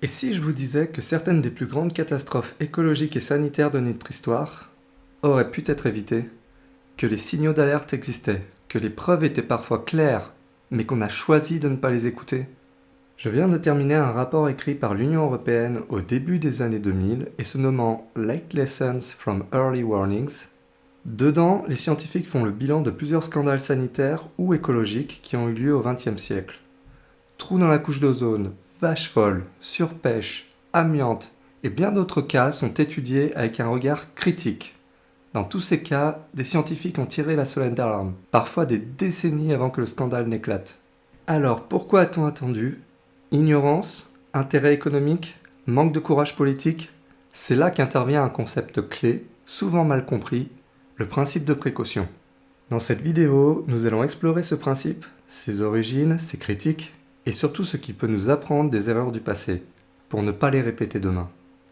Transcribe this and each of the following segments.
Et si je vous disais que certaines des plus grandes catastrophes écologiques et sanitaires de notre histoire auraient pu être évitées, que les signaux d'alerte existaient, que les preuves étaient parfois claires, mais qu'on a choisi de ne pas les écouter? Je viens de terminer un rapport écrit par l'Union européenne au début des années 2000 et se nommant Late Lessons from Early Warnings. Dedans, les scientifiques font le bilan de plusieurs scandales sanitaires ou écologiques qui ont eu lieu au XXe siècle. Trous dans la couche d'ozone, vaches folles, surpêche, amiante et bien d'autres cas sont étudiés avec un regard critique. Dans tous ces cas, des scientifiques ont tiré la sonnette d'alarme, parfois des décennies avant que le scandale n'éclate. Alors pourquoi a-t-on attendu? Ignorance? Intérêt économique? Manque de courage politique? C'est là qu'intervient un concept clé, souvent mal compris, le principe de précaution. Dans cette vidéo, nous allons explorer ce principe, ses origines, ses critiques, et surtout ce qui peut nous apprendre des erreurs du passé, pour ne pas les répéter demain.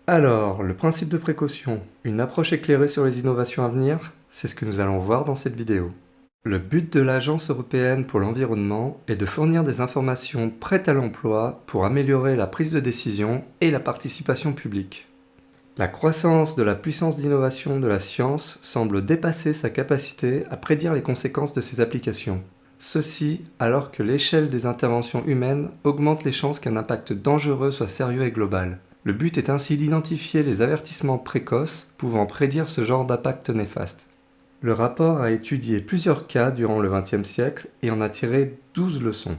Alors, le principe de précaution, une approche éclairée sur les innovations à venir, c'est ce que nous allons voir dans cette vidéo. Le but de l'Agence européenne pour l'environnement est de fournir des informations prêtes à l'emploi pour améliorer la prise de décision et la participation publique. La croissance de la puissance d'innovation de la science semble dépasser sa capacité à prédire les conséquences de ses applications. Ceci alors que l'échelle des interventions humaines augmente les chances qu'un impact dangereux soit sérieux et global. Le but est ainsi d'identifier les avertissements précoces pouvant prédire ce genre d'impact néfaste. Le rapport a étudié plusieurs cas durant le XXe siècle et en a tiré 12 leçons.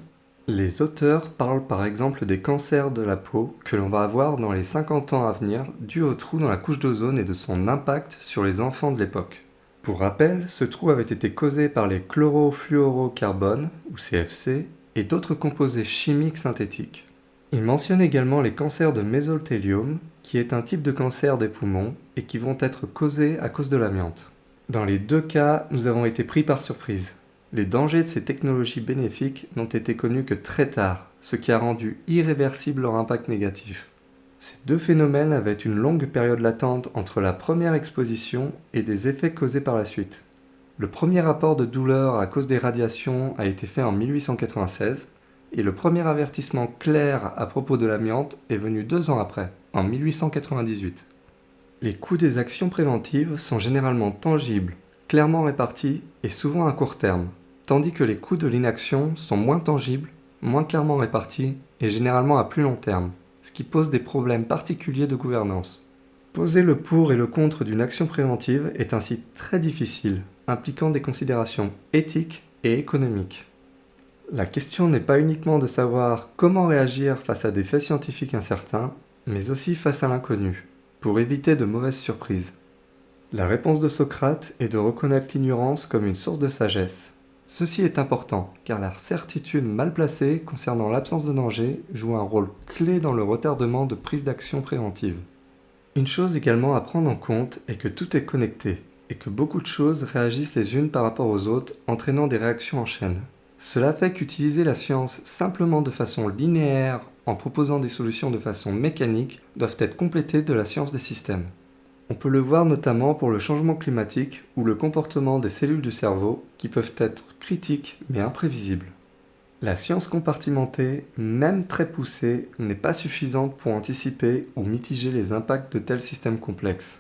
Les auteurs parlent par exemple des cancers de la peau que l'on va avoir dans les 50 ans à venir dus au trou dans la couche d'ozone et de son impact sur les enfants de l'époque. Pour rappel, ce trou avait été causé par les chlorofluorocarbones, ou CFC, et d'autres composés chimiques synthétiques. Il mentionne également les cancers de mésothéliome, qui est un type de cancer des poumons et qui vont être causés à cause de l'amiante. Dans les deux cas, nous avons été pris par surprise. Les dangers de ces technologies bénéfiques n'ont été connus que très tard, ce qui a rendu irréversible leur impact négatif. Ces deux phénomènes avaient une longue période latente entre la première exposition et des effets causés par la suite. Le premier rapport de douleur à cause des radiations a été fait en 1896 et le premier avertissement clair à propos de l'amiante est venu 2 ans après, en 1898. Les coûts des actions préventives sont généralement tangibles, clairement répartis et souvent à court terme, tandis que les coûts de l'inaction sont moins tangibles, moins clairement répartis et généralement à plus long terme, ce qui pose des problèmes particuliers de gouvernance. Poser le pour et le contre d'une action préventive est ainsi très difficile, impliquant des considérations éthiques et économiques. La question n'est pas uniquement de savoir comment réagir face à des faits scientifiques incertains, mais aussi face à l'inconnu, pour éviter de mauvaises surprises. La réponse de Socrate est de reconnaître l'ignorance comme une source de sagesse. Ceci est important, car la certitude mal placée concernant l'absence de danger joue un rôle clé dans le retardement de prise d'action préventive. Une chose également à prendre en compte est que tout est connecté, et que beaucoup de choses réagissent les unes par rapport aux autres, entraînant des réactions en chaîne. Cela fait qu'utiliser la science simplement de façon linéaire, en proposant des solutions de façon mécanique, doivent être complétées de la science des systèmes. On peut le voir notamment pour le changement climatique ou le comportement des cellules du cerveau qui peuvent être critiques mais imprévisibles. La science compartimentée, même très poussée, n'est pas suffisante pour anticiper ou mitiger les impacts de tels systèmes complexes.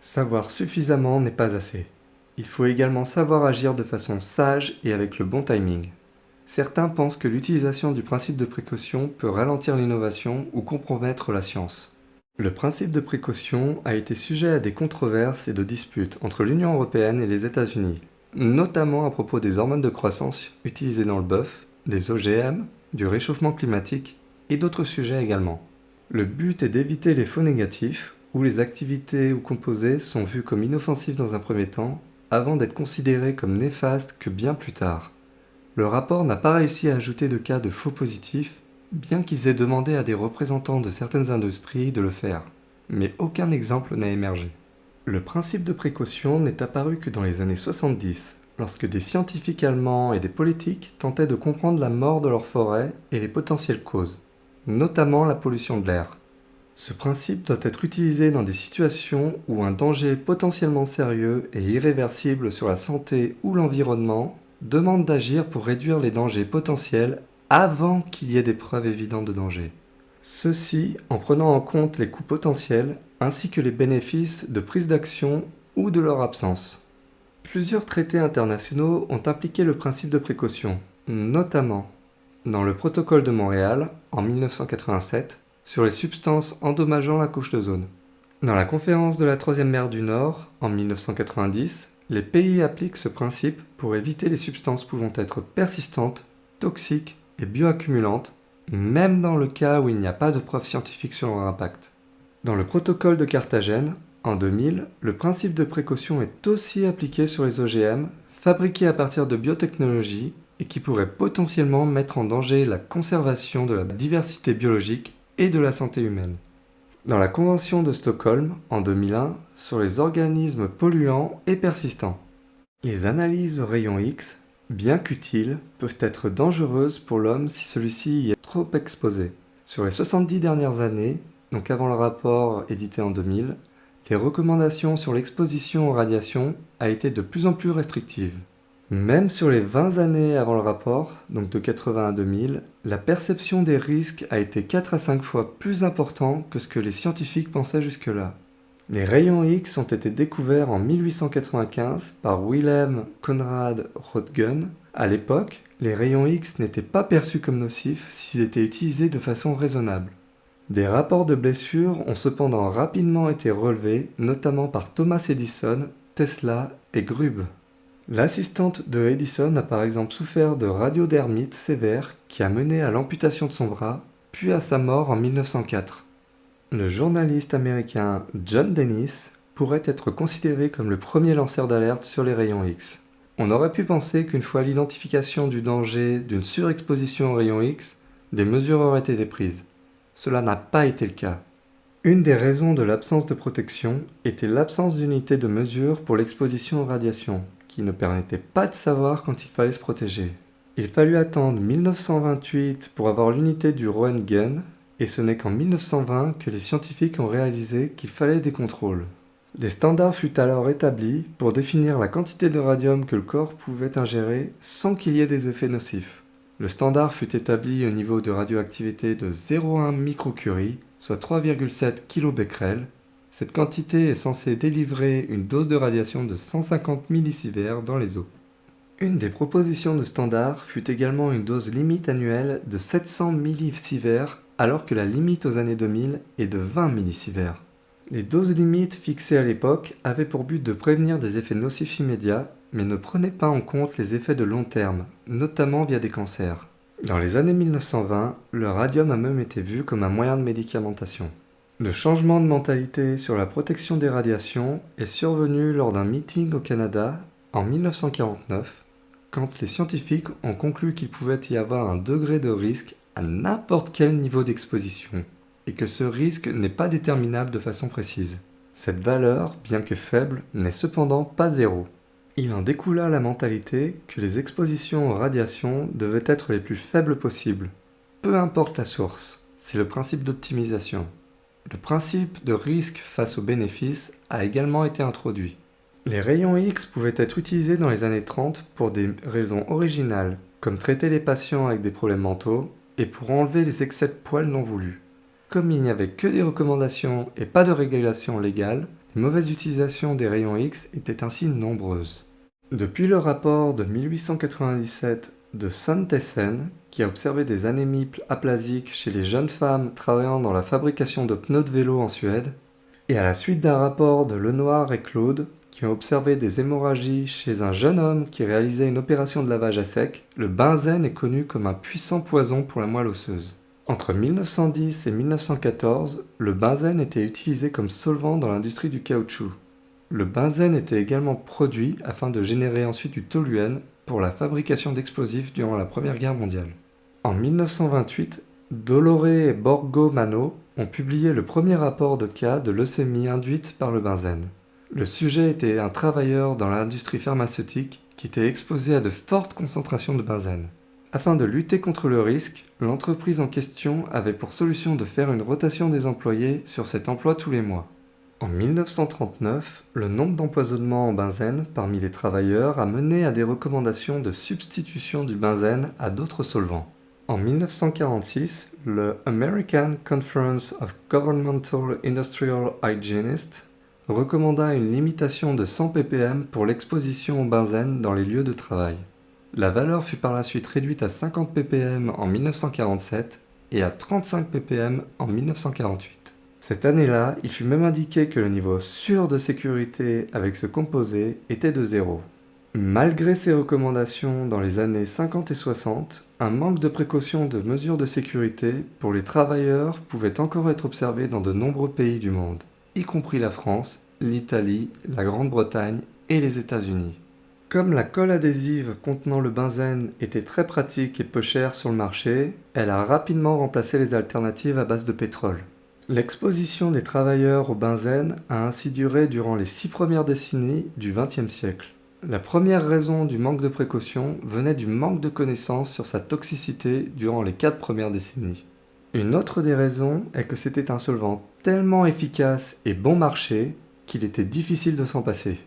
Savoir suffisamment n'est pas assez. Il faut également savoir agir de façon sage et avec le bon timing. Certains pensent que l'utilisation du principe de précaution peut ralentir l'innovation ou compromettre la science. Le principe de précaution a été sujet à des controverses et de disputes entre l'Union européenne et les États-Unis, notamment à propos des hormones de croissance utilisées dans le bœuf, des OGM, du réchauffement climatique et d'autres sujets également. Le but est d'éviter les faux négatifs, où les activités ou composés sont vus comme inoffensifs dans un premier temps, avant d'être considérés comme néfastes que bien plus tard. Le rapport n'a pas réussi à ajouter de cas de faux positifs, bien qu'ils aient demandé à des représentants de certaines industries de le faire, mais aucun exemple n'a émergé. Le principe de précaution n'est apparu que dans les années 70, lorsque des scientifiques allemands et des politiques tentaient de comprendre la mort de leurs forêts et les potentielles causes, notamment la pollution de l'air. Ce principe doit être utilisé dans des situations où un danger potentiellement sérieux et irréversible sur la santé ou l'environnement demande d'agir pour réduire les dangers potentiels avant qu'il y ait des preuves évidentes de danger. Ceci en prenant en compte les coûts potentiels ainsi que les bénéfices de prise d'action ou de leur absence. Plusieurs traités internationaux ont impliqué le principe de précaution, notamment dans le protocole de Montréal en 1987 sur les substances endommageant la couche d'ozone. Dans la conférence de la Troisième mer du Nord en 1990, les pays appliquent ce principe pour éviter les substances pouvant être persistantes, toxiques et bioaccumulantes, même dans le cas où il n'y a pas de preuves scientifiques sur leur impact. Dans le protocole de Carthagène, en 2000, le principe de précaution est aussi appliqué sur les OGM fabriqués à partir de biotechnologies et qui pourraient potentiellement mettre en danger la conservation de la diversité biologique et de la santé humaine. Dans la Convention de Stockholm, en 2001, sur les organismes polluants et persistants. Les analyses aux rayons X, bien qu'utiles, peuvent être dangereuses pour l'homme si celui-ci y est trop exposé. Sur les 70 dernières années, donc avant le rapport édité en 2000, les recommandations sur l'exposition aux radiations a été de plus en plus restrictives. Même sur les 20 années avant le rapport, donc de 80 à 2000, la perception des risques a été 4 à 5 fois plus importante que ce que les scientifiques pensaient jusque-là. Les rayons X ont été découverts en 1895 par Wilhelm Conrad Röntgen. À l'époque, les rayons X n'étaient pas perçus comme nocifs s'ils étaient utilisés de façon raisonnable. Des rapports de blessures ont cependant rapidement été relevés, notamment par Thomas Edison, Tesla et Grubb. L'assistante de Edison a par exemple souffert de radiodermite sévère qui a mené à l'amputation de son bras, puis à sa mort en 1904. Le journaliste américain John Dennis pourrait être considéré comme le premier lanceur d'alerte sur les rayons X. On aurait pu penser qu'une fois l'identification du danger d'une surexposition aux rayons X, des mesures auraient été prises. Cela n'a pas été le cas. Une des raisons de l'absence de protection était l'absence d'unité de mesure pour l'exposition aux radiations, qui ne permettait pas de savoir quand il fallait se protéger. Il fallut attendre 1928 pour avoir l'unité du Roentgen, et ce n'est qu'en 1920 que les scientifiques ont réalisé qu'il fallait des contrôles. Des standards furent alors établis pour définir la quantité de radium que le corps pouvait ingérer sans qu'il y ait des effets nocifs. Le standard fut établi au niveau de radioactivité de 0,1 microcurie, soit 3,7 kBq. Cette quantité est censée délivrer une dose de radiation de 150 millisieverts dans les eaux. Une des propositions de standard fut également une dose limite annuelle de 700 millisieverts, alors que la limite aux années 2000 est de 20 millisieverts. Les doses limites fixées à l'époque avaient pour but de prévenir des effets nocifs immédiats, mais ne prenaient pas en compte les effets de long terme, notamment via des cancers. Dans les années 1920, le radium a même été vu comme un moyen de médicamentation. Le changement de mentalité sur la protection des radiations est survenu lors d'un meeting au Canada en 1949, quand les scientifiques ont conclu qu'il pouvait y avoir un degré de risque à n'importe quel niveau d'exposition, et que ce risque n'est pas déterminable de façon précise. Cette valeur, bien que faible, n'est cependant pas zéro. Il en découla la mentalité que les expositions aux radiations devaient être les plus faibles possibles. Peu importe la source, c'est le principe d'optimisation. Le principe de risque face aux bénéfices a également été introduit. Les rayons X pouvaient être utilisés dans les années 30 pour des raisons originales, comme traiter les patients avec des problèmes mentaux et pour enlever les excès de poils non voulus. Comme il n'y avait que des recommandations et pas de régulation légale, les mauvaises utilisations des rayons X étaient ainsi nombreuses. Depuis le rapport de 1897 de Sørensen, qui a observé des anémies aplasiques chez les jeunes femmes travaillant dans la fabrication de pneus de vélo en Suède, et à la suite d'un rapport de Lenoir et Claude, qui ont observé des hémorragies chez un jeune homme qui réalisait une opération de lavage à sec, le benzène est connu comme un puissant poison pour la moelle osseuse. Entre 1910 et 1914, le benzène était utilisé comme solvant dans l'industrie du caoutchouc. Le benzène était également produit afin de générer ensuite du toluène pour la fabrication d'explosifs durant la Première Guerre mondiale. En 1928, Doloré et Borgomano ont publié le premier rapport de cas de leucémie induite par le benzène. Le sujet était un travailleur dans l'industrie pharmaceutique qui était exposé à de fortes concentrations de benzène. Afin de lutter contre le risque, l'entreprise en question avait pour solution de faire une rotation des employés sur cet emploi tous les mois. En 1939, le nombre d'empoisonnements en benzène parmi les travailleurs a mené à des recommandations de substitution du benzène à d'autres solvants. En 1946, le American Conference of Governmental Industrial Hygienists recommanda une limitation de 100 ppm pour l'exposition au benzène dans les lieux de travail. La valeur fut par la suite réduite à 50 ppm en 1947 et à 35 ppm en 1948. Cette année-là, il fut même indiqué que le niveau sûr de sécurité avec ce composé était de 0. Malgré ces recommandations dans les années 50 et 60, un manque de précaution de mesures de sécurité pour les travailleurs pouvait encore être observé dans de nombreux pays du monde, y compris la France, l'Italie, la Grande-Bretagne et les États-Unis. Comme la colle adhésive contenant le benzène était très pratique et peu chère sur le marché, elle a rapidement remplacé les alternatives à base de pétrole. L'exposition des travailleurs au benzène a ainsi duré durant les 6 premières décennies du XXe siècle. La première raison du manque de précaution venait du manque de connaissances sur sa toxicité durant les 4 premières décennies. Une autre des raisons est que c'était un solvant tellement efficace et bon marché qu'il était difficile de s'en passer.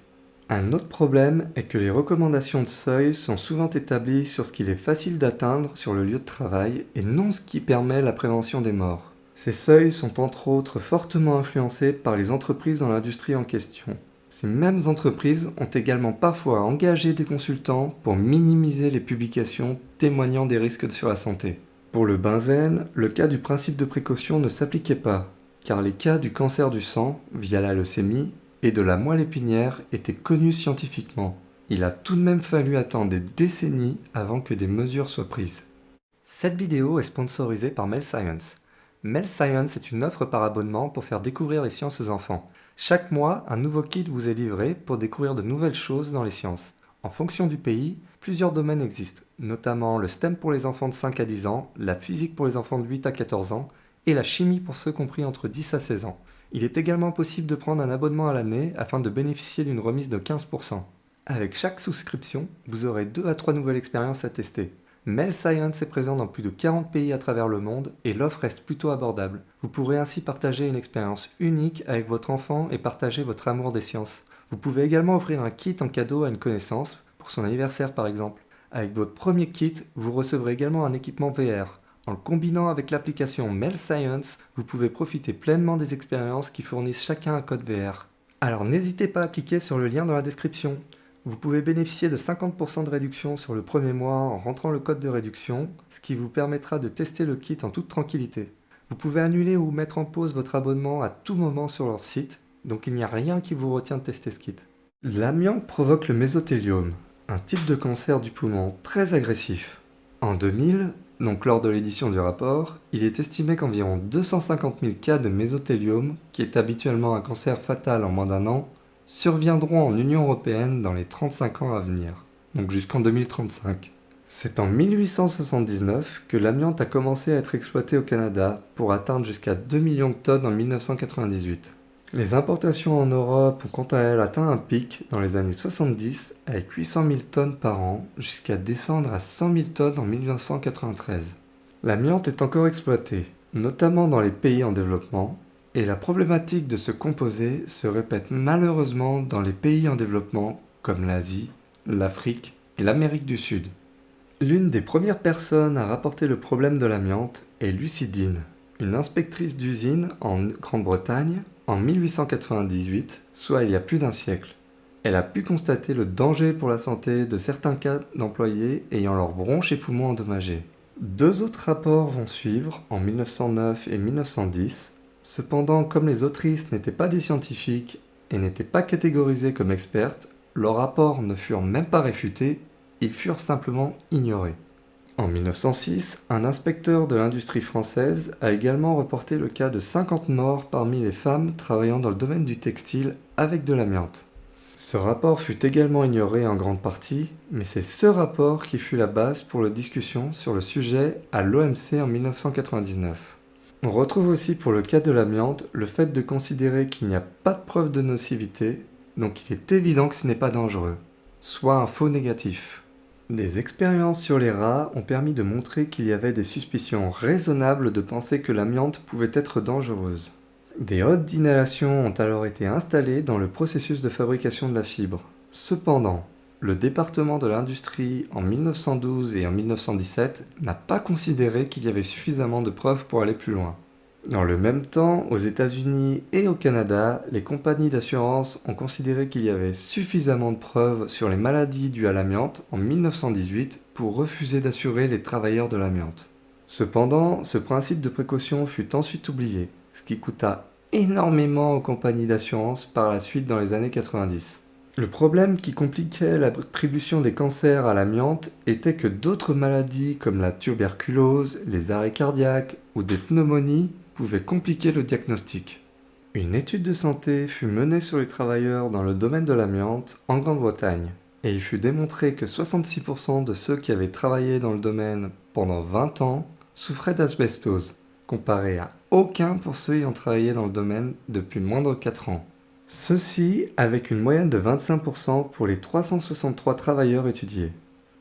Un autre problème est que les recommandations de seuil sont souvent établies sur ce qu'il est facile d'atteindre sur le lieu de travail et non ce qui permet la prévention des morts. Ces seuils sont entre autres fortement influencés par les entreprises dans l'industrie en question. Ces mêmes entreprises ont également parfois engagé des consultants pour minimiser les publications témoignant des risques sur la santé. Pour le benzène, le cas du principe de précaution ne s'appliquait pas, car les cas du cancer du sang, via la leucémie, et de la moelle épinière étaient connus scientifiquement. Il a tout de même fallu attendre des décennies avant que des mesures soient prises. Cette vidéo est sponsorisée par Mel Science. Mel Science est une offre par abonnement pour faire découvrir les sciences aux enfants. Chaque mois, un nouveau kit vous est livré pour découvrir de nouvelles choses dans les sciences. En fonction du pays, plusieurs domaines existent, notamment le STEM pour les enfants de 5 à 10 ans, la physique pour les enfants de 8 à 14 ans et la chimie pour ceux compris entre 10 à 16 ans. Il est également possible de prendre un abonnement à l'année afin de bénéficier d'une remise de 15%. Avec chaque souscription, vous aurez 2 à 3 nouvelles expériences à tester. Mel Science est présent dans plus de 40 pays à travers le monde et l'offre reste plutôt abordable. Vous pourrez ainsi partager une expérience unique avec votre enfant et partager votre amour des sciences. Vous pouvez également offrir un kit en cadeau à une connaissance, pour son anniversaire par exemple. Avec votre premier kit, vous recevrez également un équipement VR. En le combinant avec l'application Mel Science, vous pouvez profiter pleinement des expériences qui fournissent chacun un code VR. Alors n'hésitez pas à cliquer sur le lien dans la description. Vous pouvez bénéficier de 50% de réduction sur le premier mois en rentrant le code de réduction, ce qui vous permettra de tester le kit en toute tranquillité. Vous pouvez annuler ou mettre en pause votre abonnement à tout moment sur leur site, donc il n'y a rien qui vous retient de tester ce kit. L'amiante provoque le mésothéliome, un type de cancer du poumon très agressif. En 2000, donc lors de l'édition du rapport, il est estimé qu'environ 250 000 cas de mésothéliome, qui est habituellement un cancer fatal en moins d'un an, surviendront en Union européenne dans les 35 ans à venir, donc jusqu'en 2035. C'est en 1879 que l'amiante a commencé à être exploité au Canada pour atteindre jusqu'à 2 millions de tonnes en 1998. Les importations en Europe ont quant à elles atteint un pic dans les années 70 avec 800 000 tonnes par an jusqu'à descendre à 100 000 tonnes en 1993. L'amiante est encore exploitée, notamment dans les pays en développement, et la problématique de ce composé se répète malheureusement dans les pays en développement comme l'Asie, l'Afrique et l'Amérique du Sud. L'une des premières personnes à rapporter le problème de l'amiante est Lucy Dean, une inspectrice d'usine en Grande-Bretagne en 1898, soit il y a plus d'un siècle. Elle a pu constater le danger pour la santé de certains cas d'employés ayant leurs bronches et poumons endommagés. 2 autres rapports vont suivre en 1909 et 1910. Cependant, comme les autrices n'étaient pas des scientifiques et n'étaient pas catégorisées comme expertes, leurs rapports ne furent même pas réfutés, ils furent simplement ignorés. En 1906, un inspecteur de l'industrie française a également reporté le cas de 50 morts parmi les femmes travaillant dans le domaine du textile avec de l'amiante. Ce rapport fut également ignoré en grande partie, mais c'est ce rapport qui fut la base pour la discussion sur le sujet à l'OMC en 1999. On retrouve aussi pour le cas de l'amiante le fait de considérer qu'il n'y a pas de preuve de nocivité, donc il est évident que ce n'est pas dangereux, soit un faux négatif. Des expériences sur les rats ont permis de montrer qu'il y avait des suspicions raisonnables de penser que l'amiante pouvait être dangereuse. Des hottes d'inhalation ont alors été installées dans le processus de fabrication de la fibre. Cependant, le département de l'industrie en 1912 et en 1917 n'a pas considéré qu'il y avait suffisamment de preuves pour aller plus loin. Dans le même temps, aux États-Unis et au Canada, les compagnies d'assurance ont considéré qu'il y avait suffisamment de preuves sur les maladies dues à l'amiante en 1918 pour refuser d'assurer les travailleurs de l'amiante. Cependant, ce principe de précaution fut ensuite oublié, ce qui coûta énormément aux compagnies d'assurance par la suite dans les années 90. Le problème qui compliquait l'attribution des cancers à l'amiante était que d'autres maladies comme la tuberculose, les arrêts cardiaques ou des pneumonies pouvaient compliquer le diagnostic. Une étude de santé fut menée sur les travailleurs dans le domaine de l'amiante en Grande-Bretagne, et il fut démontré que 66% de ceux qui avaient travaillé dans le domaine pendant 20 ans souffraient d'asbestose, comparé à aucun pour ceux ayant travaillé dans le domaine depuis moins de 4 ans. Ceci avec une moyenne de 25% pour les 363 travailleurs étudiés.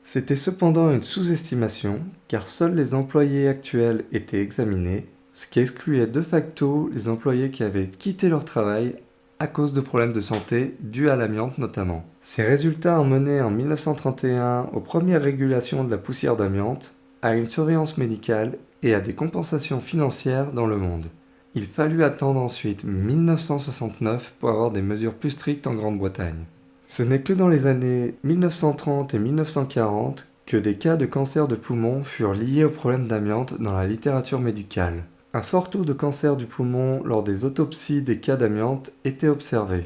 C'était cependant une sous-estimation, car seuls les employés actuels étaient examinés, ce qui excluait de facto les employés qui avaient quitté leur travail à cause de problèmes de santé dus à l'amiante notamment. Ces résultats ont mené en 1931 aux premières régulations de la poussière d'amiante, à une surveillance médicale et à des compensations financières dans le monde. Il fallut attendre ensuite 1969 pour avoir des mesures plus strictes en Grande-Bretagne. Ce n'est que dans les années 1930 et 1940 que des cas de cancer de poumon furent liés aux problèmes d'amiante dans la littérature médicale. Un fort taux de cancer du poumon lors des autopsies des cas d'amiante était observé.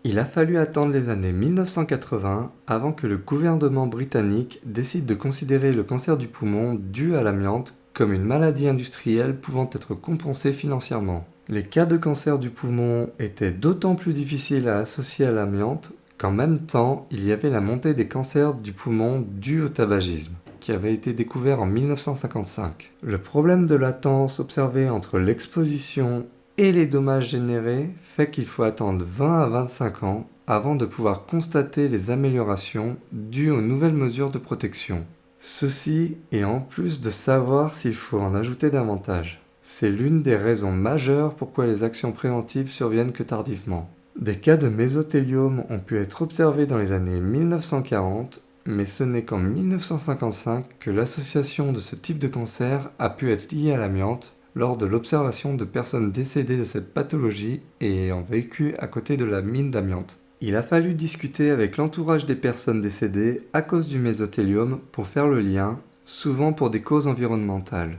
Il a fallu attendre les années 1980 avant que le gouvernement britannique décide de considérer le cancer du poumon dû à l'amiante comme une maladie industrielle pouvant être compensée financièrement. Les cas de cancer du poumon étaient d'autant plus difficiles à associer à l'amiante qu'en même temps, il y avait la montée des cancers du poumon dus au tabagisme, qui avait été découvert en 1955. Le problème de latence observé entre l'exposition et les dommages générés fait qu'il faut attendre 20 à 25 ans avant de pouvoir constater les améliorations dues aux nouvelles mesures de protection. Ceci est en plus de savoir s'il faut en ajouter davantage. C'est l'une des raisons majeures pourquoi les actions préventives surviennent que tardivement. Des cas de mésothéliome ont pu être observés dans les années 1940, mais ce n'est qu'en 1955 que l'association de ce type de cancer a pu être liée à l'amiante lors de l'observation de personnes décédées de cette pathologie et ayant vécu à côté de la mine d'amiante. Il a fallu discuter avec l'entourage des personnes décédées à cause du mésothéliome pour faire le lien, souvent pour des causes environnementales.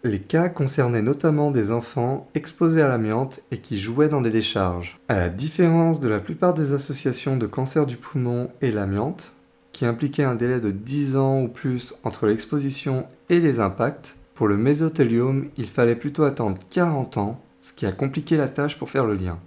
Les cas concernaient notamment des enfants exposés à l'amiante et qui jouaient dans des décharges. À la différence de la plupart des associations de cancer du poumon et l'amiante, qui impliquaient un délai de 10 ans ou plus entre l'exposition et les impacts, pour le mésothéliome, il fallait plutôt attendre 40 ans, ce qui a compliqué la tâche pour faire le lien.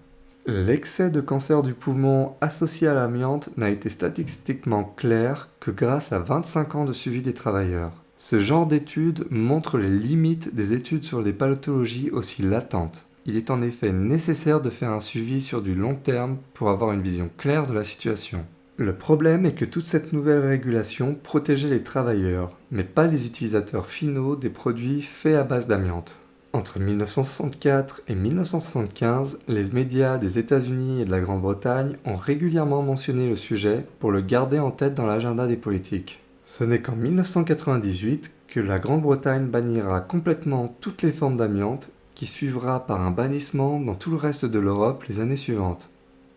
L'excès de cancer du poumon associé à l'amiante n'a été statistiquement clair que grâce à 25 ans de suivi des travailleurs. Ce genre d'études montre les limites des études sur des pathologies aussi latentes. Il est en effet nécessaire de faire un suivi sur du long terme pour avoir une vision claire de la situation. Le problème est que toute cette nouvelle régulation protégeait les travailleurs, mais pas les utilisateurs finaux des produits faits à base d'amiante. Entre 1964 et 1975, les médias des États-Unis et de la Grande-Bretagne ont régulièrement mentionné le sujet pour le garder en tête dans l'agenda des politiques. Ce n'est qu'en 1998 que la Grande-Bretagne bannira complètement toutes les formes d'amiante, qui suivra par un bannissement dans tout le reste de l'Europe les années suivantes.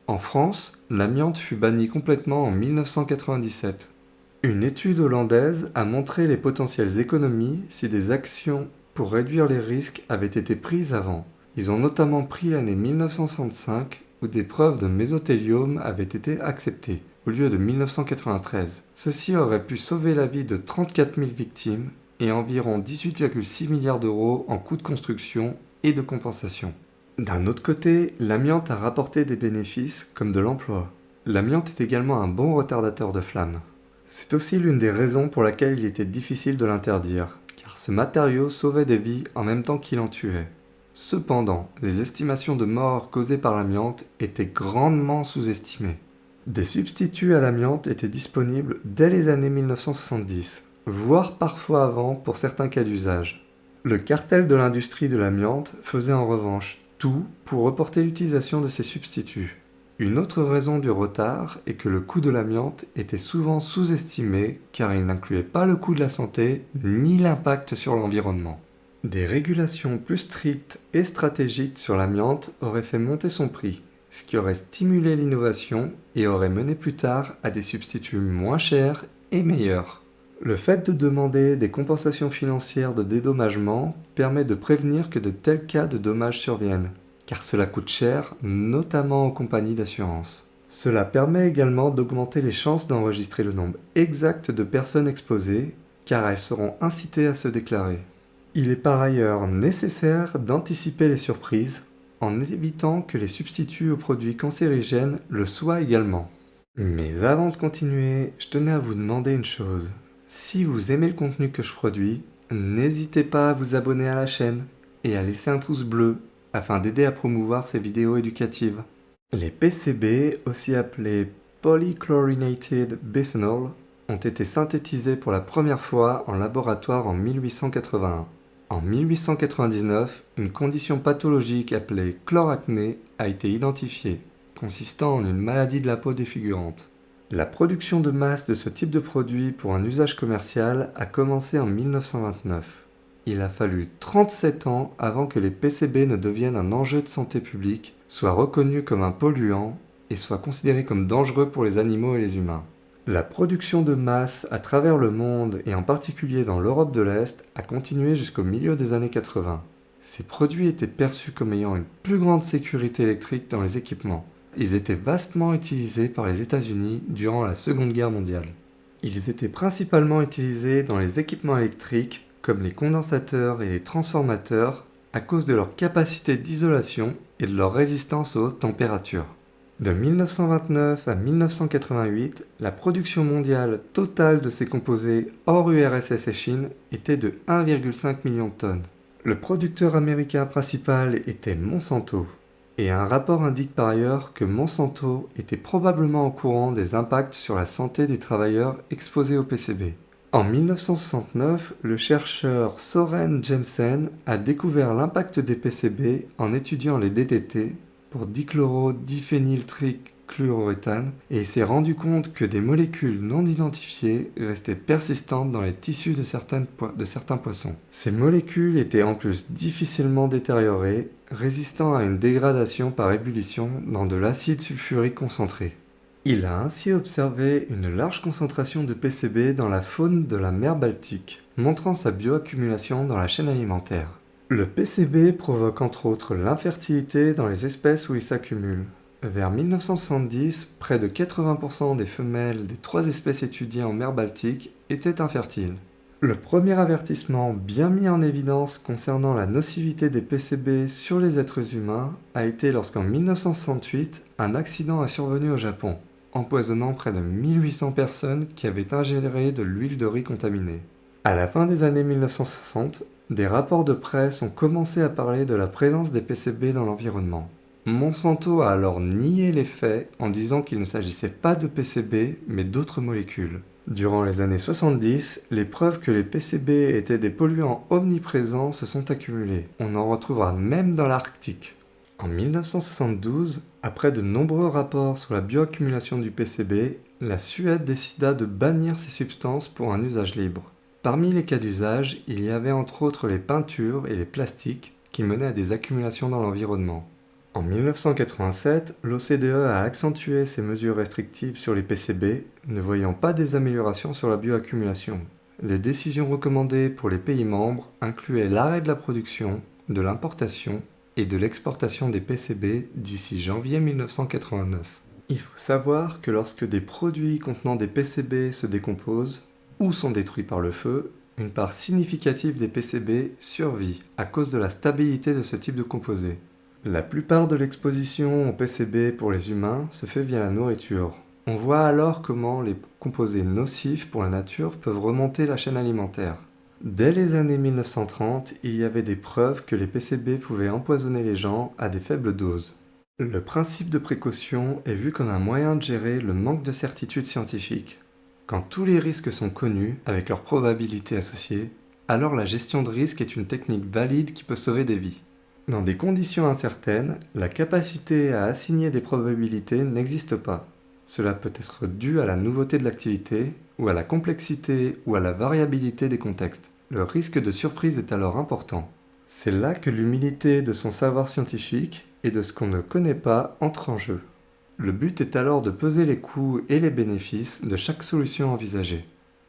En France, l'amiante fut bannie complètement en 1997. Une étude hollandaise a montré les potentielles économies si des actions pour réduire les risques avaient été prises avant. Ils ont notamment pris l'année 1965 où des preuves de mésothéliome avaient été acceptées, au lieu de 1993. Ceci aurait pu sauver la vie de 34 000 victimes et environ 18,6 milliards d'euros en coûts de construction et de compensation. D'un autre côté, l'amiante a rapporté des bénéfices comme de l'emploi. L'amiante est également un bon retardateur de flammes. C'est aussi l'une des raisons pour laquelle il était difficile de l'interdire, car ce matériau sauvait des vies en même temps qu'il en tuait. Cependant, les estimations de morts causées par l'amiante étaient grandement sous-estimées. Des substituts à l'amiante étaient disponibles dès les années 1970, voire parfois avant pour certains cas d'usage. Le cartel de l'industrie de l'amiante faisait en revanche tout pour reporter l'utilisation de ces substituts. Une autre raison du retard est que le coût de l'amiante était souvent sous-estimé car il n'incluait pas le coût de la santé ni l'impact sur l'environnement. Des régulations plus strictes et stratégiques sur l'amiante auraient fait monter son prix, ce qui aurait stimulé l'innovation et aurait mené plus tard à des substituts moins chers et meilleurs. Le fait de demander des compensations financières de dédommagement permet de prévenir que de tels cas de dommages surviennent, car cela coûte cher, notamment aux compagnies d'assurance. Cela permet également d'augmenter les chances d'enregistrer le nombre exact de personnes exposées, car elles seront incitées à se déclarer. Il est par ailleurs nécessaire d'anticiper les surprises en évitant que les substituts aux produits cancérigènes le soient également. Mais avant de continuer, je tenais à vous demander une chose. Si vous aimez le contenu que je produis, n'hésitez pas à vous abonner à la chaîne et à laisser un pouce bleu afin d'aider à promouvoir ces vidéos éducatives. Les PCB, aussi appelés polychlorinated biphenyl, ont été synthétisés pour la première fois en laboratoire en 1881. En 1899, une condition pathologique appelée chloracné a été identifiée, consistant en une maladie de la peau défigurante. La production de masse de ce type de produit pour un usage commercial a commencé en 1929. Il a fallu 37 ans avant que les PCB ne deviennent un enjeu de santé publique, soient reconnus comme un polluant et soient considérés comme dangereux pour les animaux et les humains. La production de masse à travers le monde et en particulier dans l'Europe de l'Est a continué jusqu'au milieu des années 80. Ces produits étaient perçus comme ayant une plus grande sécurité électrique dans les équipements. Ils étaient vastement utilisés par les États-Unis durant la Seconde Guerre mondiale. Ils étaient principalement utilisés dans les équipements électriques comme les condensateurs et les transformateurs à cause de leur capacité d'isolation et de leur résistance aux hautes températures. De 1929 à 1988, la production mondiale totale de ces composés hors URSS et Chine était de 1,5 million de tonnes. Le producteur américain principal était Monsanto, et un rapport indique par ailleurs que Monsanto était probablement au courant des impacts sur la santé des travailleurs exposés au PCB. En 1969, le chercheur Søren Jensen a découvert l'impact des PCB en étudiant les DDT, pour dichloro-diphényltrichloroéthane, et il s'est rendu compte que des molécules non identifiées restaient persistantes dans les tissus de certains poissons. Ces molécules étaient en plus difficilement détériorées, résistant à une dégradation par ébullition dans de l'acide sulfurique concentré. Il a ainsi observé une large concentration de PCB dans la faune de la mer Baltique, montrant sa bioaccumulation dans la chaîne alimentaire. Le PCB provoque entre autres l'infertilité dans les espèces où il s'accumule. Vers 1970, près de 80% des femelles des 3 espèces étudiées en mer Baltique étaient infertiles. Le premier avertissement bien mis en évidence concernant la nocivité des PCB sur les êtres humains a été lorsqu'en 1968, un accident a survenu au Japon, empoisonnant près de 1800 personnes qui avaient ingéré de l'huile de riz contaminée. À la fin des années 1960, des rapports de presse ont commencé à parler de la présence des PCB dans l'environnement. Monsanto a alors nié les faits en disant qu'il ne s'agissait pas de PCB mais d'autres molécules. Durant les années 70, les preuves que les PCB étaient des polluants omniprésents se sont accumulées. On en retrouvera même dans l'Arctique. En 1972, après de nombreux rapports sur la bioaccumulation du PCB, la Suède décida de bannir ces substances pour un usage libre. Parmi les cas d'usage, il y avait entre autres les peintures et les plastiques qui menaient à des accumulations dans l'environnement. En 1987, l'OCDE a accentué ses mesures restrictives sur les PCB, ne voyant pas des améliorations sur la bioaccumulation. Les décisions recommandées pour les pays membres incluaient l'arrêt de la production, de l'importation et de l'exportation des PCB d'ici janvier 1989. Il faut savoir que lorsque des produits contenant des PCB se décomposent, ou sont détruits par le feu, une part significative des PCB survit à cause de la stabilité de ce type de composé. La plupart de l'exposition aux PCB pour les humains se fait via la nourriture. On voit alors comment les composés nocifs pour la nature peuvent remonter la chaîne alimentaire. Dès les années 1930, il y avait des preuves que les PCB pouvaient empoisonner les gens à des faibles doses. Le principe de précaution est vu comme un moyen de gérer le manque de certitude scientifique. Quand tous les risques sont connus, avec leurs probabilités associées, alors la gestion de risque est une technique valide qui peut sauver des vies. Dans des conditions incertaines, la capacité à assigner des probabilités n'existe pas. Cela peut être dû à la nouveauté de l'activité, ou à la complexité ou à la variabilité des contextes. Le risque de surprise est alors important. C'est là que l'humilité de son savoir scientifique et de ce qu'on ne connaît pas entre en jeu. Le but est alors de peser les coûts et les bénéfices de chaque solution envisagée.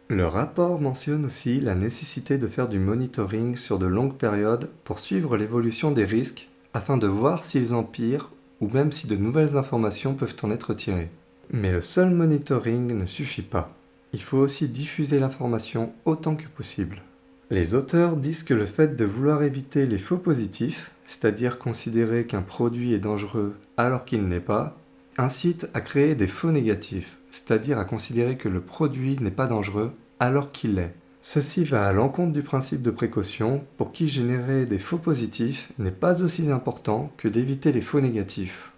Le rapport mentionne aussi la nécessité de faire du monitoring sur de longues périodes pour suivre l'évolution des risques afin de voir s'ils empirent ou même si de nouvelles informations peuvent en être tirées. Mais le seul monitoring ne suffit pas. Il faut aussi diffuser l'information autant que possible. Les auteurs disent que le fait de vouloir éviter les faux positifs, c'est-à-dire considérer qu'un produit est dangereux alors qu'il ne l'est pas, incite à créer des faux négatifs, c'est-à-dire à considérer que le produit n'est pas dangereux alors qu'il l'est. Ceci va à l'encontre du principe de précaution pour qui générer des faux positifs n'est pas aussi important que d'éviter les faux négatifs.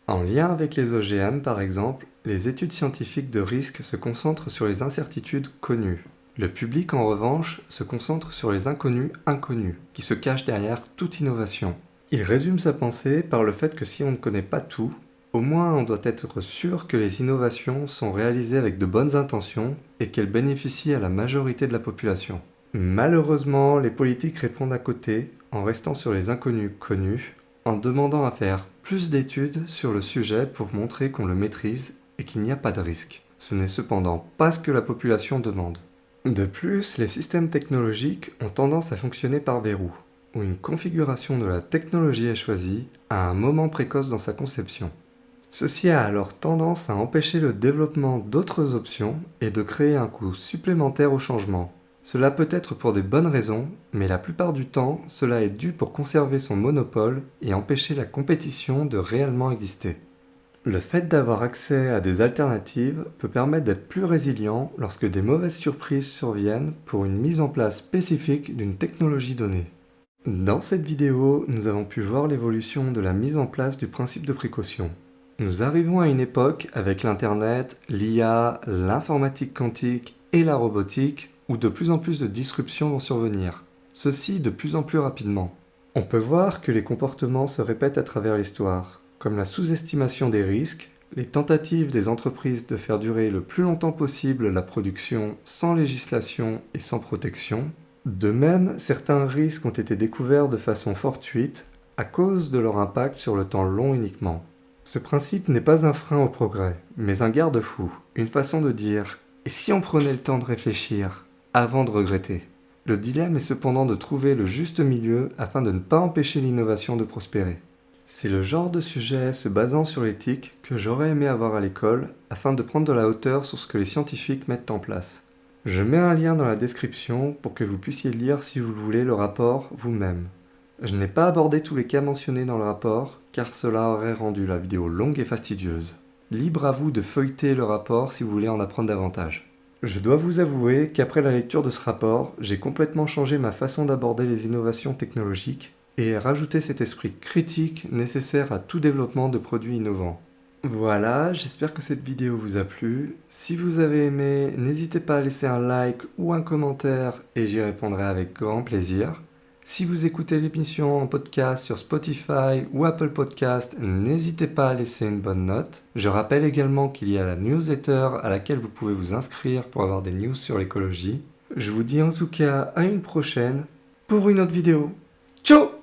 En lien avec les OGM par exemple, les études scientifiques de risque se concentrent sur les incertitudes connues. Le public en revanche se concentre sur les inconnus inconnus, qui se cachent derrière toute innovation. Il résume sa pensée par le fait que si on ne connaît pas tout, au moins on doit être sûr que les innovations sont réalisées avec de bonnes intentions et qu'elles bénéficient à la majorité de la population. Malheureusement, les politiques répondent à côté en restant sur les inconnus connus, en demandant à faire plus d'études sur le sujet pour montrer qu'on le maîtrise et qu'il n'y a pas de risque. Ce n'est cependant pas ce que la population demande. De plus, les systèmes technologiques ont tendance à fonctionner par verrou, où une configuration de la technologie est choisie à un moment précoce dans sa conception. Ceci a alors tendance à empêcher le développement d'autres options et de créer un coût supplémentaire au changement. Cela peut être pour des bonnes raisons, mais la plupart du temps, cela est dû pour conserver son monopole et empêcher la compétition de réellement exister. Le fait d'avoir accès à des alternatives peut permettre d'être plus résilient lorsque des mauvaises surprises surviennent pour une mise en place spécifique d'une technologie donnée. Dans cette vidéo, nous avons pu voir l'évolution de la mise en place du principe de précaution. Nous arrivons à une époque avec l'Internet, l'IA, l'informatique quantique et la robotique où de plus en plus de disruptions vont survenir, ceci de plus en plus rapidement. On peut voir que les comportements se répètent à travers l'histoire, comme la sous-estimation des risques, les tentatives des entreprises de faire durer le plus longtemps possible la production sans législation et sans protection. De même, certains risques ont été découverts de façon fortuite à cause de leur impact sur le temps long uniquement. Ce principe n'est pas un frein au progrès, mais un garde-fou, une façon de dire « et si on prenait le temps de réfléchir avant de regretter ?» Le dilemme est cependant de trouver le juste milieu afin de ne pas empêcher l'innovation de prospérer. C'est le genre de sujet se basant sur l'éthique que j'aurais aimé avoir à l'école afin de prendre de la hauteur sur ce que les scientifiques mettent en place. Je mets un lien dans la description pour que vous puissiez lire si vous le voulez le rapport vous-même. Je n'ai pas abordé tous les cas mentionnés dans le rapport car cela aurait rendu la vidéo longue et fastidieuse. Libre à vous de feuilleter le rapport si vous voulez en apprendre davantage. Je dois vous avouer qu'après la lecture de ce rapport, j'ai complètement changé ma façon d'aborder les innovations technologiques et rajouté cet esprit critique nécessaire à tout développement de produits innovants. Voilà, j'espère que cette vidéo vous a plu. Si vous avez aimé, n'hésitez pas à laisser un like ou un commentaire et j'y répondrai avec grand plaisir. Si vous écoutez l'émission en podcast sur Spotify ou Apple Podcast, n'hésitez pas à laisser une bonne note. Je rappelle également qu'il y a la newsletter à laquelle vous pouvez vous inscrire pour avoir des news sur l'écologie. Je vous dis en tout cas à une prochaine pour une autre vidéo. Ciao!